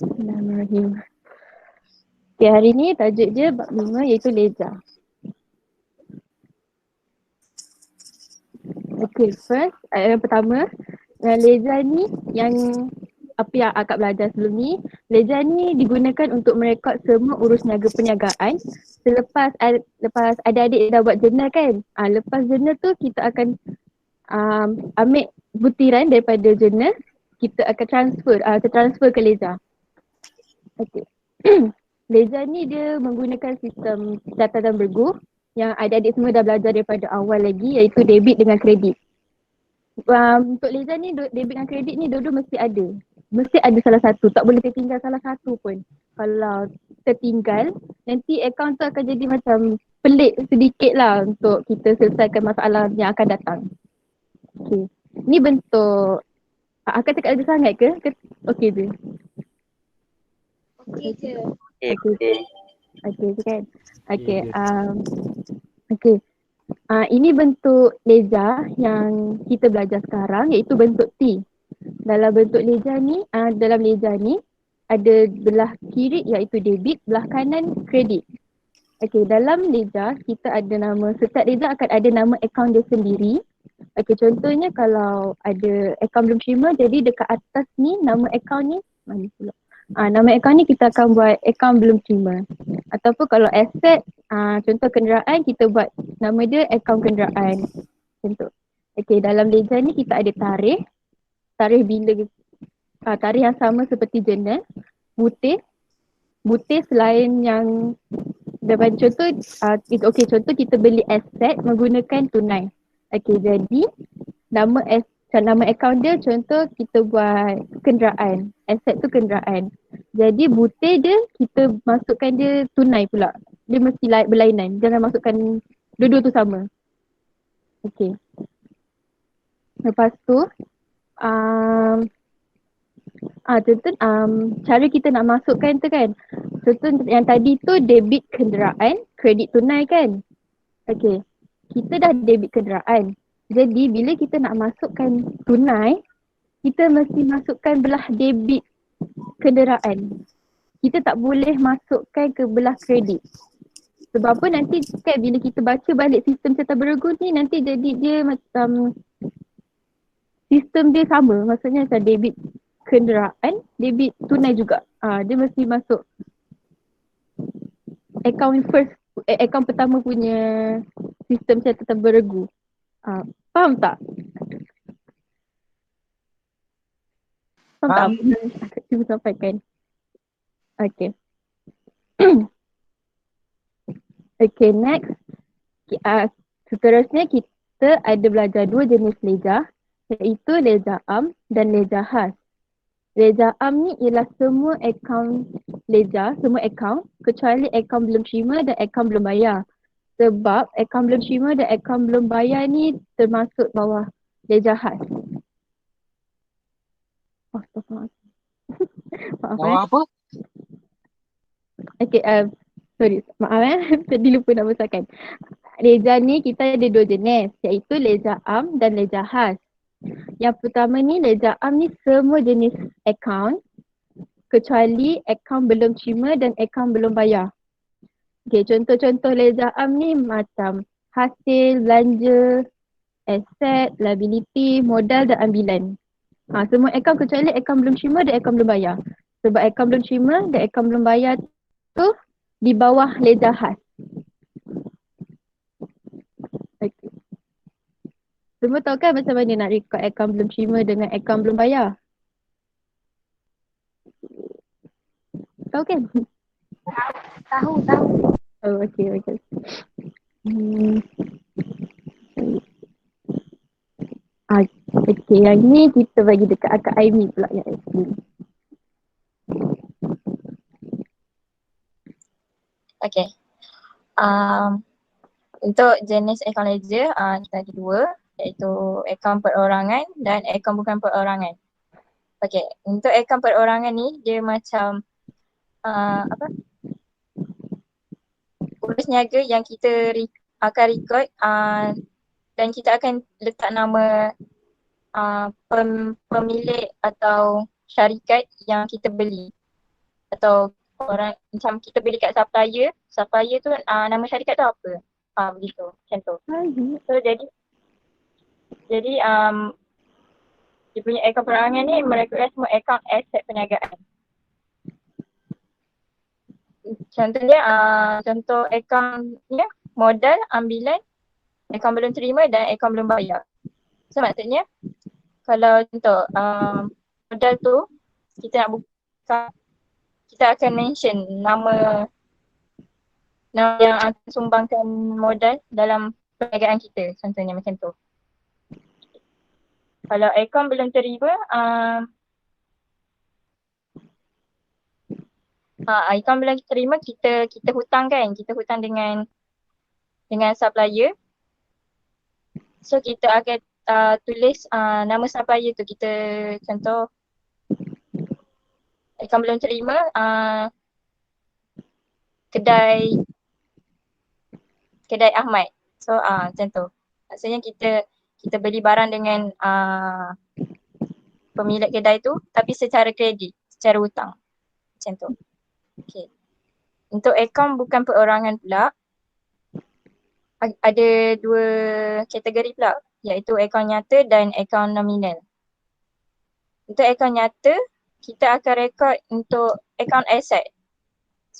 Bismillahirrahmanirrahim. Okay, hari ni tajuk dia bab 5 iaitu leja. Okay, first ayat yang pertama, leja ni yang apa yang akak belajar sebelum ni, leja ni digunakan untuk merekod semua urus niaga perniagaan lepas adik-adik dah buat jurnal kan. Lepas jurnal tu kita akan ambil butiran daripada jurnal, kita akan transfer ke leja. Okay. Leja ni dia menggunakan sistem catatan bergu yang adik-adik semua dah belajar daripada awal lagi, iaitu debit dengan kredit. Untuk leja ni debit dengan kredit ni dua-dua mesti ada. Mesti ada salah satu, tak boleh tertinggal salah satu pun. Kalau tertinggal, nanti akaun tu akan jadi macam pelik sedikit lah untuk kita selesaikan masalah yang akan datang. Okay. Ni bentuk, akan cakap ada sangat ke? Okey je. Okey je. Okay. Okay je kan? Okay. je. Okay. Ini bentuk leja yang kita belajar sekarang, iaitu bentuk T. Dalam bentuk leja ni, dalam leja ni ada belah kiri iaitu debit, belah kanan kredit. Okay, dalam leja kita ada nama, setiap leja akan ada nama akaun dia sendiri. Okay, contohnya kalau ada akaun belum terima, jadi dekat atas ni nama akaun ni, mana pula? Nama akaun ni kita akan buat akaun belum terima. Ataupun kalau aset, contoh kenderaan, kita buat nama dia akaun kenderaan. Contoh. Okay, dalam leja ni kita ada tarikh bila, tarikh yang sama seperti jurnal, butir selain yang dapat contoh, contoh kita beli aset menggunakan tunai. Okay, jadi nama akaun dia contoh kita buat kenderaan, aset tu kenderaan. Jadi butir dia kita masukkan dia tunai pula. Dia mesti berlainan, jangan masukkan dua-dua tu sama. Okay. Lepas tu, contoh cara kita nak masukkan tu kan. Contoh yang tadi tu debit kenderaan, kredit tunai kan. Okay. Kita dah debit kenderaan. Jadi bila kita nak masukkan tunai, kita mesti masukkan belah debit kenderaan. Kita tak boleh masukkan ke belah kredit. Sebab apa nanti kan bila kita baca balik sistem cetak beregu ni, nanti jadi dia macam sistem dia sama. Maksudnya macam debit kenderaan, debit tunai juga. Dia mesti masuk akaun pertama punya sistem catatan beregu. Faham tak? Faham tak? Aku cuba sampaikan. Okay. Okay, next. Seterusnya kita ada belajar dua jenis leja, iaitu leja am dan leja khas. Leja am ni ialah semua akaun leja, semua akaun kecuali akaun belum terima dan akaun belum bayar. Sebab akaun belum terima dan akaun belum bayar ni termasuk bawah leja khas. Maaf. Apa? Okay, sorry, maaf tadi lupa nak besarkan. Leja ni kita ada dua jenis, iaitu leja am dan leja khas. Yang pertama ni, leja am ni semua jenis akaun kecuali akaun belum terima dan akaun belum bayar. Okay, contoh-contoh leja am ni macam hasil, belanja, aset, liability, modal dan ambilan. Semua akaun kecuali akaun belum terima dan akaun belum bayar. Sebab akaun belum terima dan akaun belum bayar tu di bawah leja khas. Okay. Semua tahu kan macam mana nak record akaun belum terima dengan akaun belum bayar? Tahu kan? Tahu. Oh, okay. Okay, yang ni kita bagi dekat akak Aimi pula yang explain. Okay. Untuk jenis akaun ledger, kita ada dua, iaitu akaun perorangan dan akaun bukan perorangan. Okay, untuk akaun perorangan ni dia macam urus niaga yang kita akan record dan kita akan letak nama pemilik atau syarikat yang kita beli. atau orang macam kita beli kat supplier tu nama syarikat tu apa. Begitu, macam tu. So jadi dia punya akaun perorangan ni merekodkan semua akaun aset perniagaan. Contohnya, contoh akaunnya modal, ambilan, akaun belum terima dan akaun belum bayar. So maksudnya kalau contoh modal tu kita nak buka, kita akan mention nama yang akan sumbangkan modal dalam perniagaan kita, contohnya macam tu. Kalau akaun belum terima, akaun belum terima kita hutang kan, kita hutang dengan supplier. So kita akan tulis nama supplier tu, kita contoh akaun belum terima kedai Ahmad. So macam tu. Maksudnya kita beli barang dengan pemilik kedai tu tapi secara kredit, secara hutang. Macam tu. Okay. Untuk akaun bukan perorangan pula, ada dua kategori pula, iaitu akaun nyata dan akaun nominal. Untuk akaun nyata, kita akan rekod untuk akaun aset.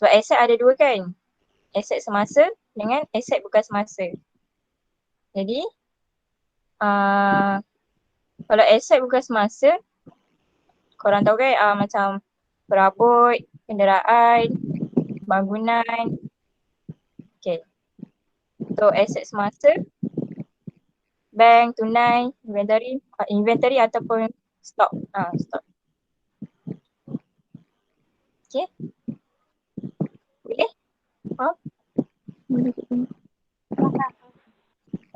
Sebab aset ada dua kan, aset semasa dengan aset bukan semasa. Jadi kalau aset bukan semasa, korang tahu kan macam perabot, kenderaan, bangunan. Okay. Untuk aset semasa, bank, tunai, inventory ataupun stok. Stok. Okay. Boleh?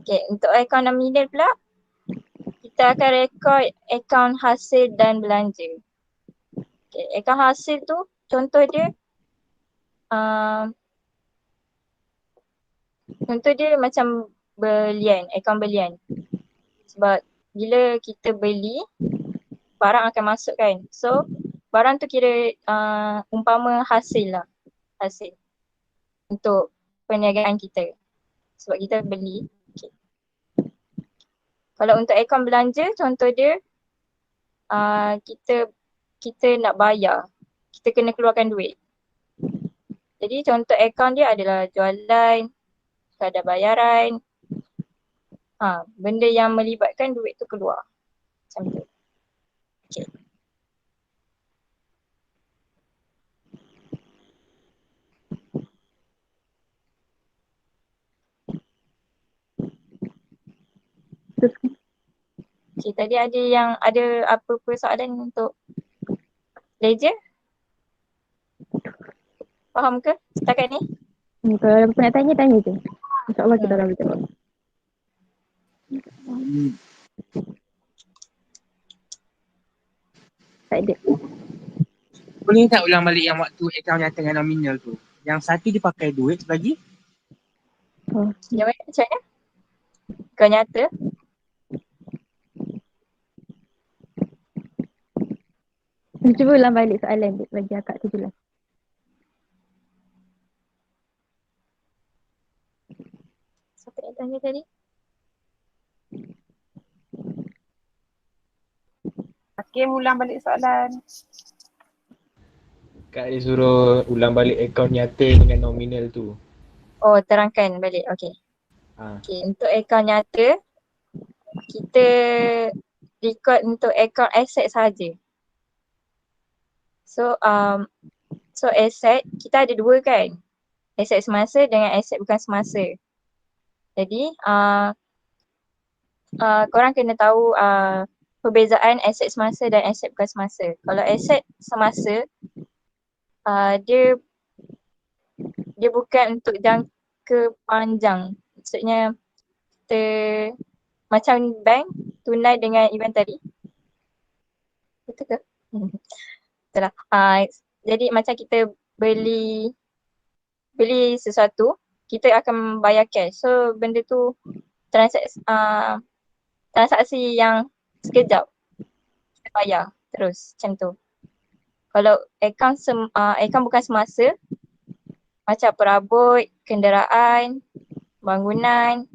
Okay, untuk akaun nominal pula, kita akan rekod akaun hasil dan belanja. Okay, akaun hasil tu contoh dia macam belian, akaun belian. Sebab bila kita beli, barang akan masuk kan. So barang tu kira umpama hasil lah. Hasil untuk perniagaan kita. Sebab kita beli. Okay. Kalau untuk akaun belanja, contoh dia kita nak bayar. Kita kena keluarkan duit. Jadi contoh akaun dia adalah jualan, kadar bayaran, benda yang melibatkan duit tu keluar. Macam tu. Okay. Okay, tadi ada apa-apa soalan untuk ledger? Faham ke setakat ni? Kalau ada apa nak tanya je. InsyaAllah kita akan berjawab. Tak ada. Boleh tak ulang balik yang waktu akaun nyata dengan nominal tu? Yang satu dia pakai duit lagi? Yang mana macam mana? Kau nyata? Cuba ulang balik soalan bagi akak tu jelas. Siapa yang tanya tadi? Hakim ulang balik soalan. Kak dia suruh ulang balik akaun nyata dengan nominal tu. Oh, terangkan balik. Okay. Okay, untuk akaun nyata, kita record untuk akaun aset saja. So aset, kita ada dua kan? Aset semasa dengan aset bukan semasa. Jadi, korang kena tahu perbezaan aset semasa dan aset bukan semasa. Kalau aset semasa, dia bukan untuk jangka panjang. Maksudnya kita macam bank, tunai dengan inventory. Betul ke? Betul lah. Jadi macam kita beli sesuatu, kita akan bayar cash. So benda tu transaksi yang sekejap. Kita bayar terus macam tu. Kalau akaun bukan semasa, macam perabot, kenderaan, bangunan,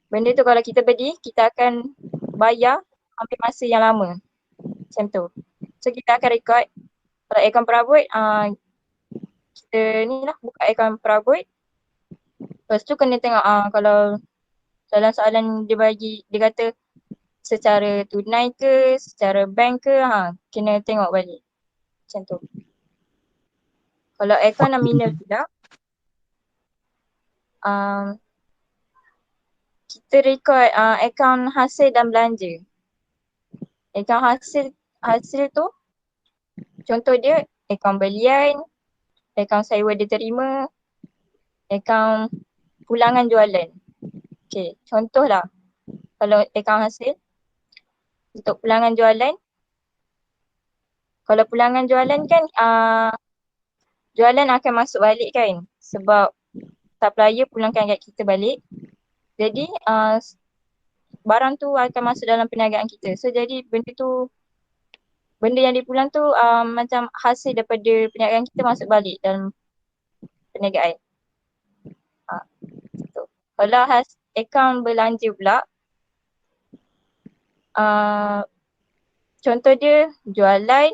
benda tu kalau kita beli, kita akan bayar ambil masa yang lama. Macam tu. So kita akan record, kalau akaun perabot, kita ni lah buka akaun perabot. Lepas tu kena tengok kalau dalam soalan dia kata secara tunai ke, secara bank ke, kena tengok balik. Macam tu. Kalau akaun nominal pula, kita record akaun hasil dan belanja. Akaun hasil tu, contoh dia akaun belian, akaun sewa diterima, akaun pulangan jualan. Okay, contoh lah. Kalau akaun hasil, untuk pulangan jualan, kalau pulangan jualan kan jualan akan masuk balik kan sebab supplier pulangkan kat kita balik. Jadi barang tu akan masuk dalam perniagaan kita. So jadi benda yang dipulang tu macam hasil daripada perniagaan kita masuk balik dalam perniagaan. Tu. Kalau akaun belanja pula, contoh dia jualan,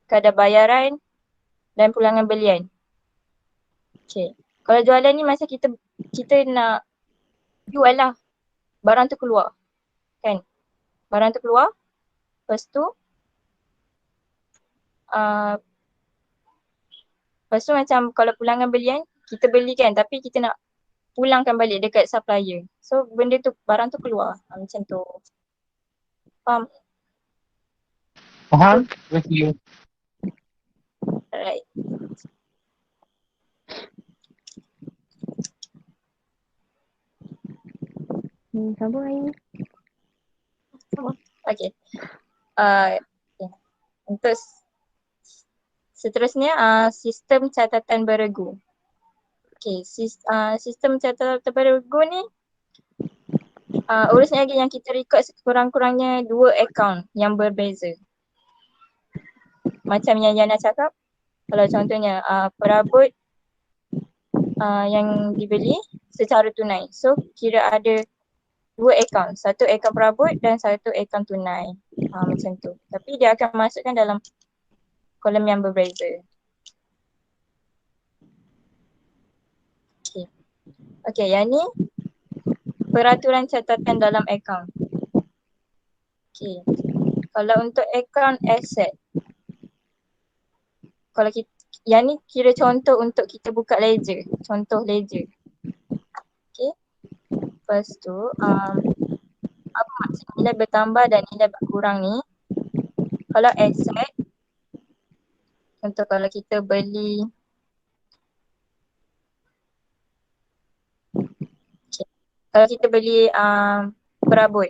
kadar bayaran dan pulangan belian. Okay. Kalau jualan ni masa kita nak jual lah. Barang tu keluar. Kan? Barang tu keluar. Lepas tu macam kalau pulangan belian, kita beli kan tapi kita nak pulangkan balik dekat supplier. So benda tu, barang tu keluar. Macam tu. Faham? Faham? Thank you. Alright. Sambung Ayu. Okay. Untuk seterusnya sistem catatan beregu. Okay, sistem catatan beregu ni urus niaga yang kita record sekurang-kurangnya 2 akaun yang berbeza. Macam yang Yana cakap, kalau contohnya perabot yang dibeli secara tunai. So kira ada 2 akaun, satu akaun perabot dan satu akaun tunai. Macam tu. Tapi dia akan masukkan dalam kolom yang berbeza. Okay, yang ni peraturan catatan dalam akaun. Okay. Kalau untuk akaun aset, kalau kita, yang ni kira contoh untuk kita buka ledger, contoh ledger. Okay. Lepas tu, apa maksud nilai bertambah dan nilai berkurang ni? Kalau aset, contoh kalau kita beli, okay. Kalau kita beli perabot,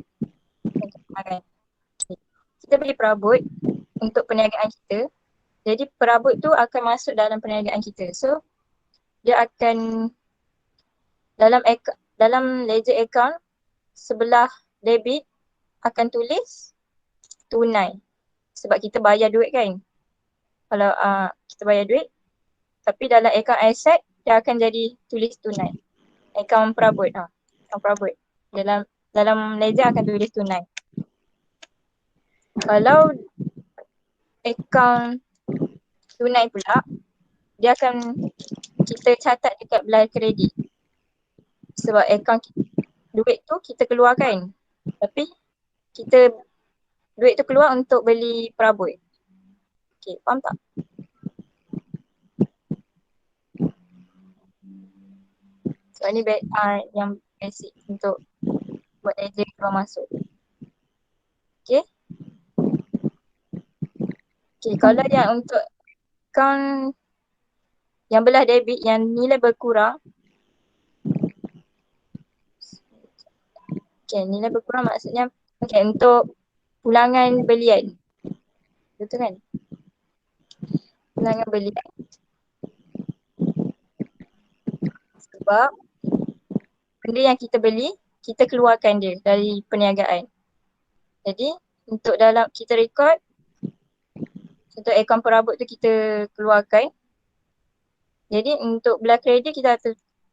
kita beli perabot untuk perniagaan kita. Jadi perabot tu akan masuk dalam perniagaan kita. So dia akan dalam ledger account sebelah debit akan tulis tunai. Sebab kita bayar duit kan. Kalau kita bayar duit, tapi dalam account asset dia akan jadi tulis tunai. Account perabot account perabot. Dalam ledger akan tulis tunai. Kalau account tunai pula, dia akan kita catat dekat belah kredit. Sebab akaun duit tu kita keluarkan. Tapi duit tu keluar untuk beli perabot. Okay, faham tak? So ni yang basic untuk buat ledger keluar masuk. Okay. Okay, kalau yang untuk akaun yang belah debit yang nilai berkurang. Okay, nilai berkurang maksudnya untuk pulangan belian. Betul kan? Pulangan belian. Sebab benda yang kita beli, kita keluarkan dia dari perniagaan. Jadi untuk dalam kita record Contoh akaun perabot tu kita keluarkan. Jadi untuk belah kredit kita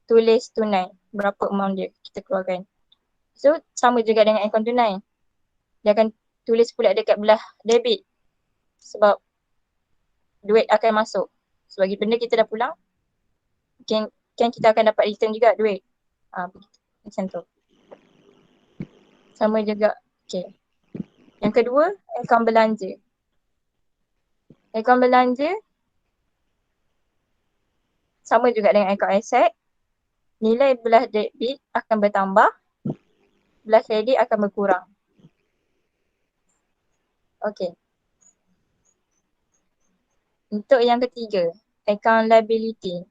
tulis tunai. Berapa amount dia kita keluarkan. So sama juga dengan akaun tunai. Dia akan tulis pula dekat belah debit. Sebab duit akan masuk. Sebab benda kita dah pulang, kan kita akan dapat return juga duit. Macam tu. Sama juga. Okay. Yang kedua, akaun belanja. Akaun belanja sama juga dengan akaun aset. Nilai belah debit akan bertambah, belah kredit akan berkurang. Okay. Untuk yang ketiga, akaun liability.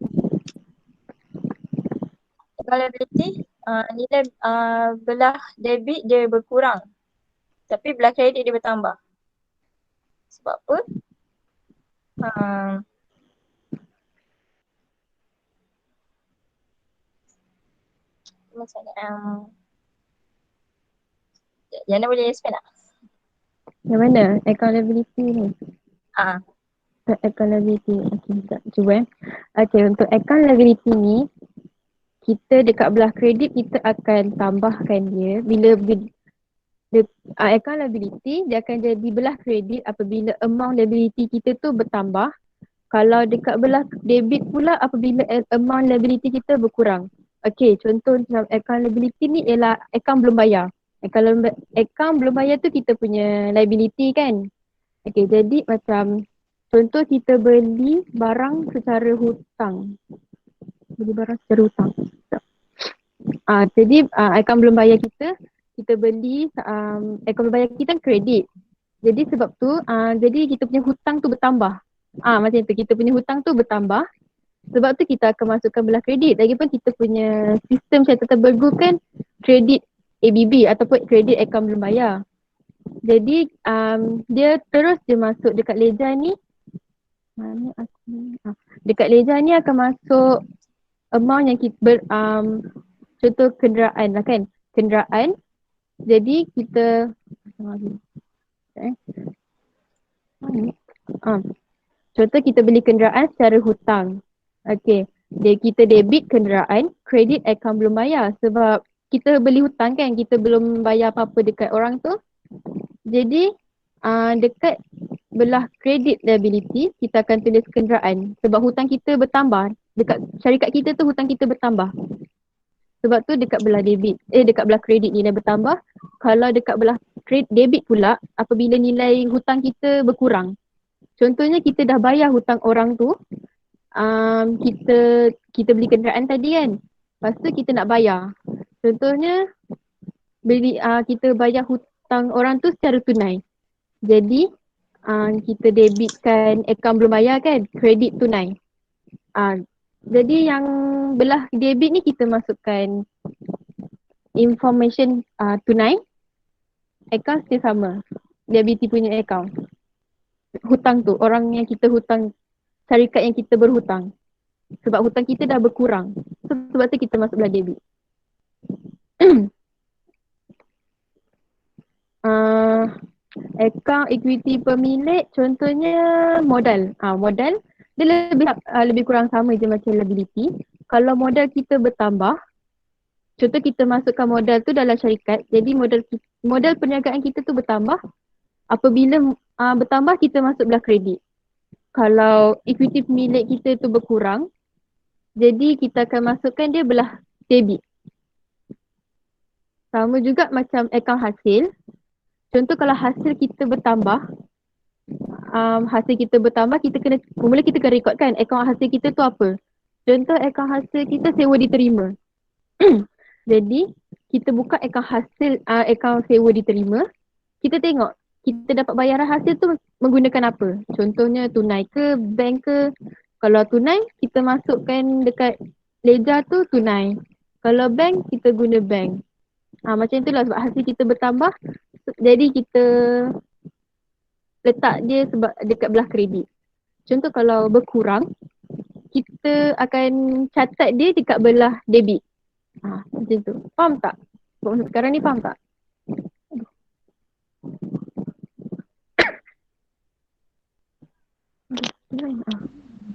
Akaun liability, nilai belah debit dia berkurang. Tapi belah kredit dia bertambah. Sebab apa? Macam Jana boleh explain tak? Yang mana? Account liability ni? Ah, Account liability. Okay, sekejap. Cuba Okay, untuk account liability ni, kita dekat belah kredit kita akan tambahkan dia account liability dia akan jadi belah kredit apabila amount liability kita tu bertambah. Kalau dekat belah debit pula apabila amount liability kita berkurang. Okay, contoh dalam account liability ni ialah account belum bayar. Account belum bayar tu kita punya liability kan. Okay, jadi macam contoh kita beli barang secara hutang. Jadi account belum bayar kita beli account belum bayar kita kan kredit. Jadi sebab tu jadi kita punya hutang tu bertambah. Macam tu kita punya hutang tu bertambah. Sebab tu kita akan masukkan belah kredit. Lagipun kita punya sistem catatan bergu kan kredit ABB ataupun kredit account belum bayar. Jadi dia terus dia masuk dekat ledger ni. Mana aku dekat ledger ni akan masuk amount yang kita contoh kenderaan lah kan. Kenderaan. Jadi kita contoh kita beli kenderaan secara hutang. Okay. Kita debit kenderaan, kredit account belum bayar sebab kita beli hutang kan, kita belum bayar apa-apa dekat orang tu. Jadi dekat belah credit liability kita akan tulis kenderaan sebab hutang kita bertambah. Dekat syarikat kita tu hutang kita bertambah. Sebab tu dekat belah dekat belah kredit nilai bertambah. Kalau dekat belah debit pula apabila nilai hutang kita berkurang. Contohnya kita dah bayar hutang orang tu, kita beli kenderaan tadi kan. Lepas tu kita nak bayar. Contohnya kita bayar hutang orang tu secara tunai. Jadi kita debitkan akaun belum bayar kan, kredit tunai. Jadi yang belah debit ni kita masukkan information tunai. Akaun still sama. Liability punya akaun. Hutang tu, orang yang kita hutang, syarikat yang kita berhutang. Sebab hutang kita dah berkurang. Sebab tu kita masuk belah debit. Akaun equity pemilik contohnya modal. Modal dia lebih kurang sama je macam liability. Kalau modal kita bertambah, contoh kita masukkan modal tu dalam syarikat, jadi modal perniagaan kita tu bertambah. Apabila bertambah kita masuk belah kredit. Kalau equity pemilik kita tu berkurang, jadi kita akan masukkan dia belah debit. Sama juga macam akaun hasil. Contoh kalau hasil kita bertambah, kita kena rekodkan akaun hasil kita tu apa. Contoh akaun hasil kita sewa diterima. Jadi kita buka akaun hasil, akaun sewa diterima, kita tengok kita dapat bayaran hasil tu menggunakan apa. Contohnya tunai ke, bank ke. Kalau tunai kita masukkan dekat ledger tu tunai. Kalau bank kita guna bank. Macam itulah sebab hasil kita bertambah. Jadi kita letak dia sebab dekat belah kredit. Contoh kalau berkurang, kita akan catat dia dekat belah debit. Macam tu. Faham tak? Sekarang ni faham tak?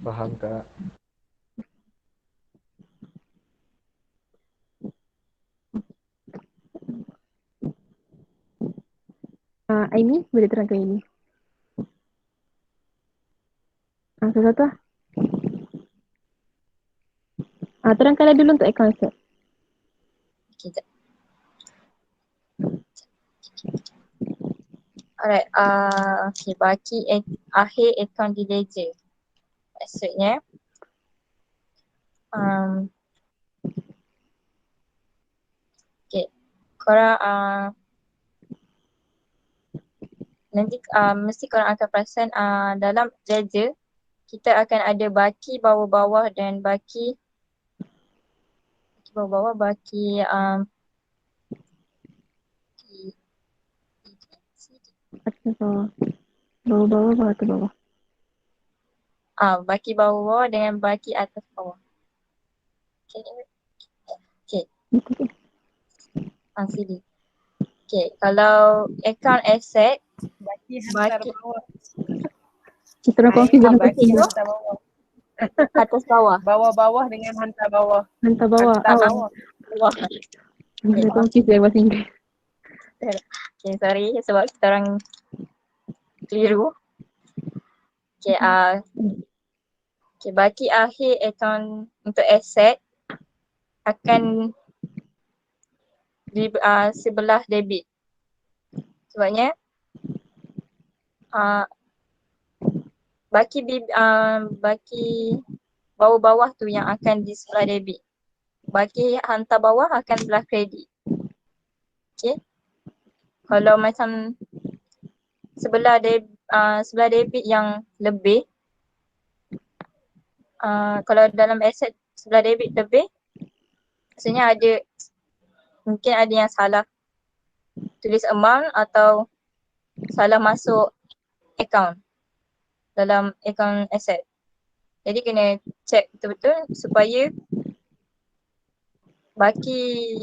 Faham tak? Aini boleh terangkan ini. Satu-satu lah. Terangkanlah dulu untuk account set. Okay, jap. Alright, okay, baki akhir account di ledger. Maksudnya, okay, korang nanti mesti korang akan perasan dalam ledger kita akan ada baki bawah-bawah dan baki bawah-bawah, baki Atas bawah. Bawah-bawah, bawah ke bawah. baki bawah dengan baki atas bawah. Okay, sini. Okay, kalau account asset, Baki hantar baki bawah. Kita orang confuse Aini dengan baki kucing. hantar bawah. atas bawah. Bawah-bawah dengan hantar bawah. Hantar bawah. Hantar bawah. Bawah. Kita confuse dengan bahasa Inggeris. Okay, sorry sebab kita orang keliru. Okay, okay, baki akhir account untuk asset akan di sebelah debit. Sebabnya baki bawah-bawah tu yang akan di sebelah debit. Baki hantar bawah akan sebelah kredit. Okay. Kalau macam sebelah debit yang lebih, kalau dalam aset sebelah debit lebih, maksudnya mungkin ada yang salah tulis amount atau salah masuk account dalam account asset. Jadi kena check betul-betul supaya baki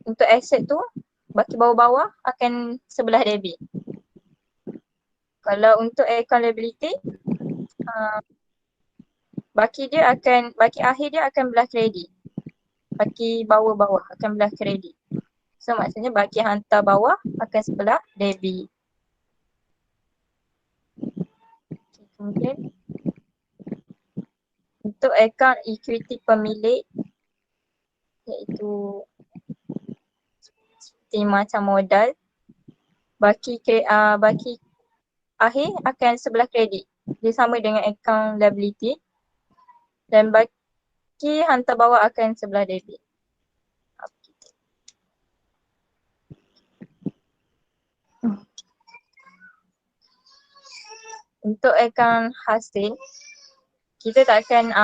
untuk asset tu, baki bawah-bawah akan sebelah debit. Kalau untuk account liability, baki akhir dia akan belah kredit. Baki bawah-bawah akan belah kredit. So maksudnya baki hantar bawah akan sebelah debit. Kemudian untuk account equity pemilik, iaitu seperti macam modal, baki akhir akan sebelah kredit. Dia sama dengan account liability dan baki hantar bawah akan sebelah debit. Untuk account hasil, kita takkan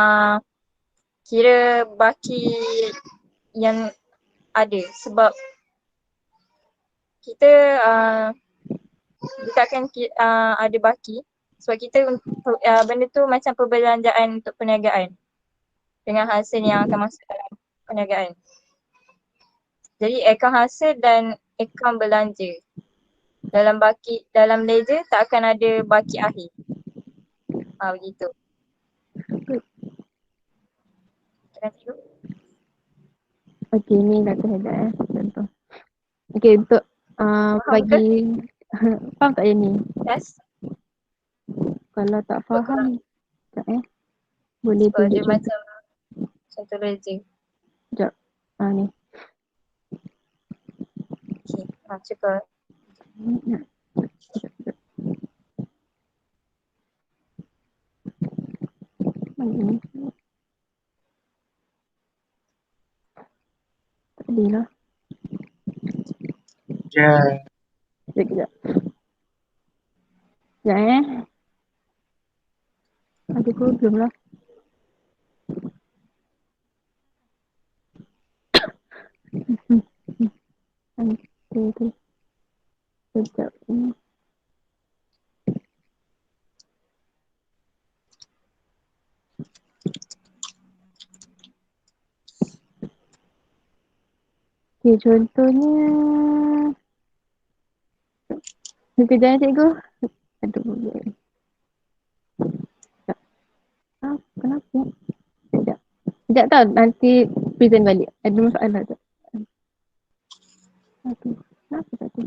kira baki yang ada sebab kita takkan ada baki sebab kita benda tu macam perbelanjaan untuk perniagaan dengan hasil yang akan masuk dalam perniagaan. Jadi akaun hasil dan akaun belanja dalam ledger tak akan ada baki akhir. Begitu. Kita tengok. Okey, ni kata hebat contoh. Okey, untuk bagi faham tak yang ni? Yes. Kalau tak faham, sekejap boleh So dia tunjuk macam contoh ledger. sekejap. Ni. Okay, cuba. Ni. Tak boleh lah. Sekejap. Sekejap ada problem lah. Okay. Sekejap. Okay, contohnya kejap cikgu. Aduh. Kenapa? Sekejap. Sekejap tau, nanti present balik. Ada masalah tu. Okay. Kenapa tak tu?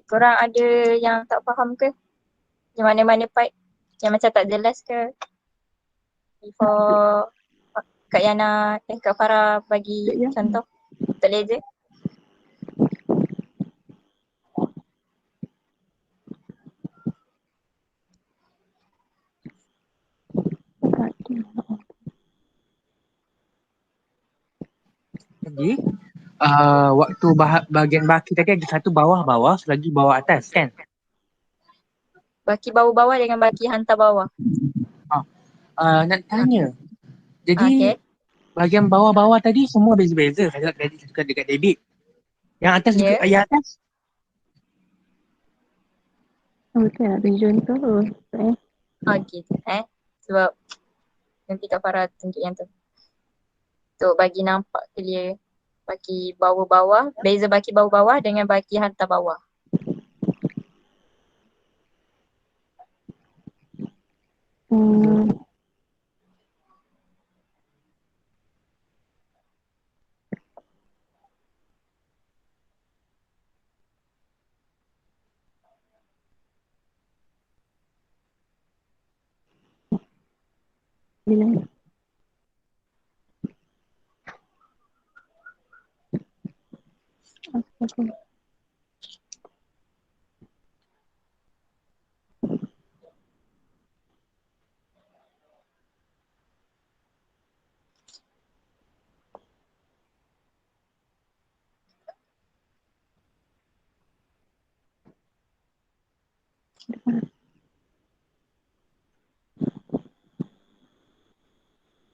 Korang ada yang tak faham ke? Yang mana-mana part? Yang macam tak jelas ke? Before Kak Yana, Kak Farah bagi Ya. contoh untuk laser. Tak tu. Jadi waktu bahagian baki tadi ada satu bawah-bawah, lagi bawah atas kan? Baki bawah-bawah dengan baki hantar bawah. Nak tanya. Jadi Okay. bahagian bawah-bawah tadi semua beza-beza. Saya cakap kredit, saya dekat debit. Yang atas juga, Ya. yang atas Okay, nak bagi contoh. Okay. Sebab nanti Kak Farah tunjuk yang tu. Untuk bagi nampak clear. Baki bawah-bawah. Beza baki bawah-bawah dengan baki hantar bawah. Bila? Okay.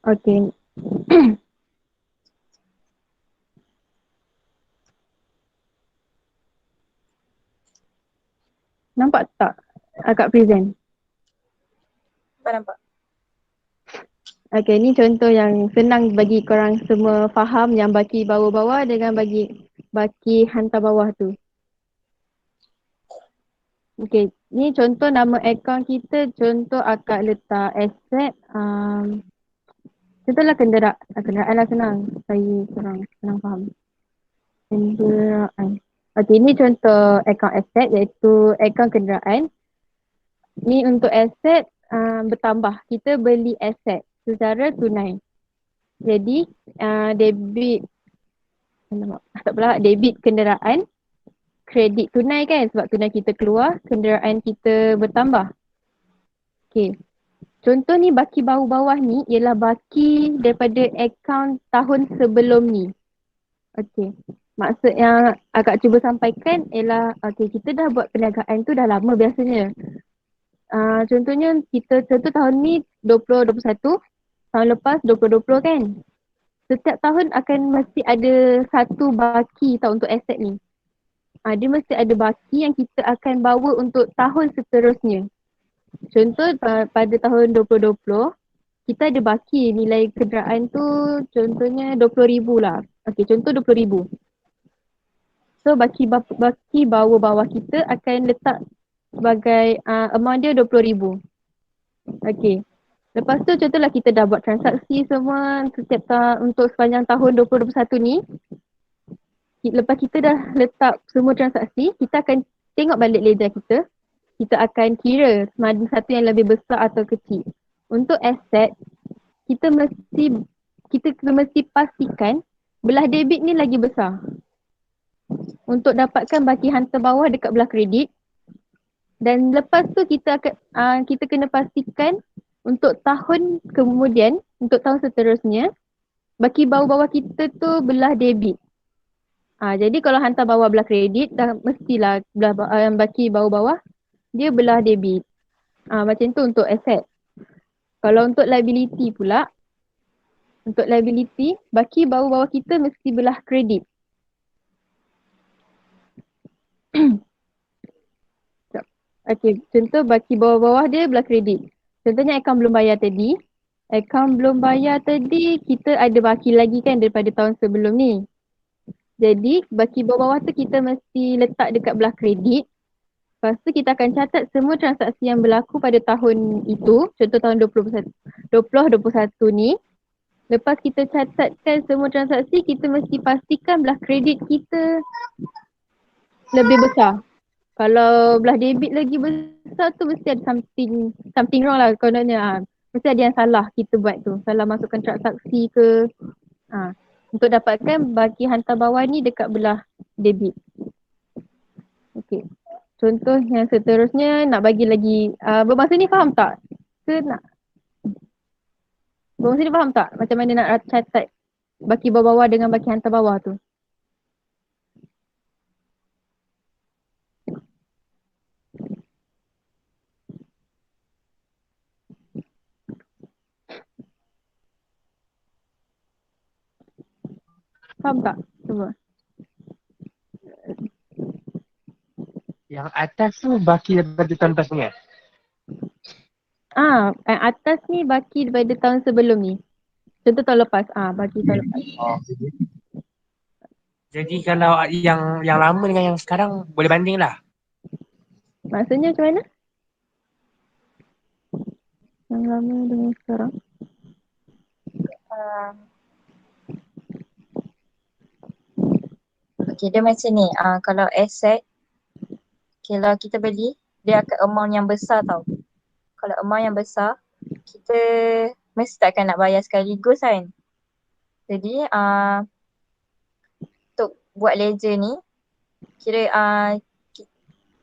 Okay. Nampak tak akak present? Nampak? Okay, ni contoh yang senang bagi korang semua faham yang baki bawah-bawah dengan baki hantar bawah tu. Okay, ni contoh nama akaun kita, contoh akak letak asset, contohlah kenderaan lah senang, saya korang senang faham. Kenderaan. Okay, ni contoh akaun asset iaitu akaun kenderaan. Ni untuk aset bertambah, kita beli aset secara tunai. Jadi debit, tak apalah, debit kenderaan, kredit tunai kan sebab tunai kita keluar, kenderaan kita bertambah. Okay. Contoh ni baki bawah-bawah ni ialah baki daripada akaun tahun sebelum ni. Okay. Maksud yang agak cuba sampaikan ialah okay, kita dah buat perniagaan tu dah lama biasanya. Contohnya contoh tahun ni 2021, tahun lepas 2020 kan. Setiap tahun akan mesti ada satu baki tau untuk aset ni. Dia mesti ada baki yang kita akan bawa untuk tahun seterusnya. Contoh pada tahun 2020, kita ada baki nilai kenderaan tu contohnya 20,000 lah. Okay, contoh 20,000. So baki bawah-bawah kita akan letak sebagai amount dia 20,000. Okay. Lepas tu contohlah kita dah buat transaksi semua untuk sepanjang tahun 2021 ni. Lepas kita dah letak semua transaksi, kita akan tengok balik ledger kita. Kita akan kira mana satu yang lebih besar atau kecil. Untuk aset, kita mesti pastikan belah debit ni lagi besar. Untuk dapatkan baki hantar bawah dekat belah kredit. Dan lepas tu kita kena pastikan untuk tahun kemudian, untuk tahun seterusnya, baki bawah-bawah kita tu belah debit. Jadi kalau hantar bawah belah kredit, dah mestilah baki bawah-bawah dia belah debit. Macam tu untuk aset. Kalau untuk liability pula, untuk liability, baki bawah-bawah kita mesti belah kredit. Okay, contoh baki bawah-bawah dia belah kredit. Contohnya akaun belum bayar tadi, Akaun belum bayar tadi kita ada baki lagi kan daripada tahun sebelum ni. Jadi baki bawah-bawah tu kita mesti letak dekat belah kredit. Lepas tu kita akan catat semua transaksi yang berlaku pada tahun itu. Contoh tahun 2021 ni. Lepas kita catatkan semua transaksi, kita mesti pastikan belah kredit kita lebih besar. Kalau belah debit lagi besar tu mesti ada something wrong lah kononnya. Mesti ada yang salah kita buat tu. Salah masukkan transaksi ke. Untuk dapatkan baki hantar bawah ni dekat belah debit. Okey. Contoh yang seterusnya nak bagi lagi. Bermasa ni faham tak? Ke nak? Bermasa ni faham tak? Macam mana nak catat baki bawah-bawah dengan baki hantar bawah tu? Faham tak? Cuba. Yang atas tu baki daripada tahun lepas ni kan? Yang atas ni baki daripada tahun sebelum ni. Contoh tahun lepas. Baki tahun lepas. Oh, jadi kalau yang lama dengan yang sekarang boleh banding lah. Maksudnya macam mana? Yang lama dengan sekarang. Okay, dia macam ni. Kalau aset, kalau kita beli, dia akan amount yang besar tau. Kalau amount yang besar, kita mesti takkan nak bayar sekaligus kan. Jadi, untuk buat ledger ni, kira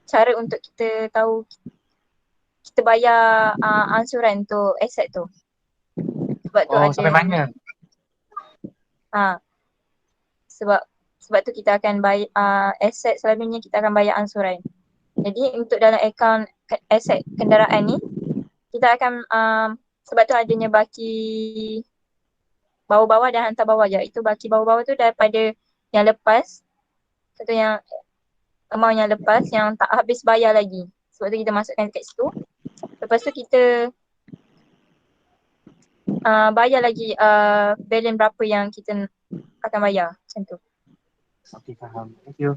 cara untuk kita tahu kita bayar ansuran untuk aset tu. Sebab tu ada. Sampai mana? Sebab tu kita akan bayar aset selalunya kita akan bayar ansuran. Jadi untuk dalam akaun aset kenderaan ni kita akan sebab tu adanya baki bawah-bawah dan hantar bawah je. Itu baki bawah-bawah tu daripada yang lepas. Contoh yang amount yang lepas yang tak habis bayar lagi. Sebab tu kita masukkan kat situ. Lepas tu kita bayar lagi balance berapa yang kita akan bayar. Macam tu. Okay, faham. Thank you.